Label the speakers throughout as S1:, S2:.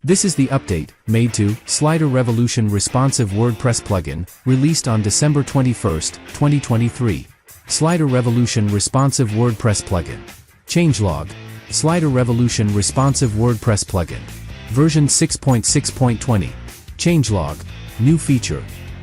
S1: This is the update made to Slider Revolution Responsive WordPress plugin, released on December 21, 2023. Slider Revolution Responsive WordPress plugin. Changelog. Slider Revolution Responsive WordPress plugin. Version 6.6.20. Changelog. New feature.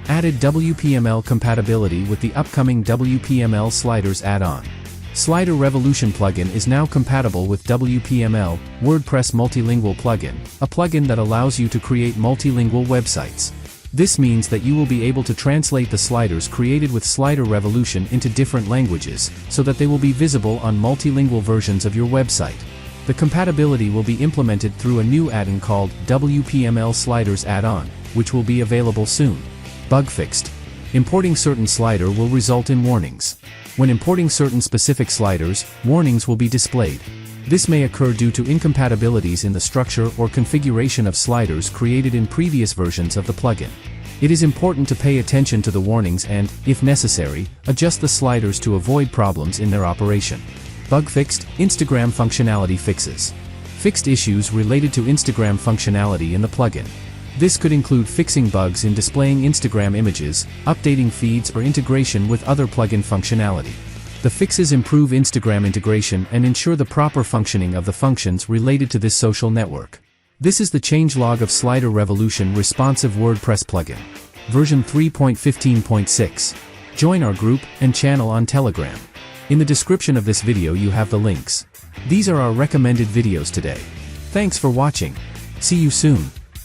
S1: Added WPML compatibility with the upcoming WPML Sliders add-on. Slider Revolution plugin is now compatible with WPML, WordPress Multilingual plugin, a plugin that allows you to create multilingual websites. This means that you will be able to translate the sliders created with Slider Revolution into different languages, so that they will be visible on multilingual versions of your website. The compatibility will be implemented through a new add-on called WPML Sliders AddOn, which will be available soon. Bugfixed. Importing certain slider will result in warnings. When importing certain specific sliders, warnings will be displayed. This may occur due to incompatibilities in the structure or configuration of sliders created in previous versions of the plugin. It is important to pay attention to the warnings and, if necessary, adjust the sliders to avoid problems in their operation. Bugfixed, Instagram functionality fixes. Fixed issues related to Instagram functionality in the plugin. This could include fixing bugs in displaying Instagram images, updating feeds, or integration with other plugin functionality. The fixes improve Instagram integration and ensure the proper functioning of the functions related to this social network. This is the changelog of Slider Revolution Responsive WordPress plugin. Version 3.15.6. Join our group and channel on Telegram. In the description of this video you have the links. These are our recommended videos today. Thanks for watching. See you soon.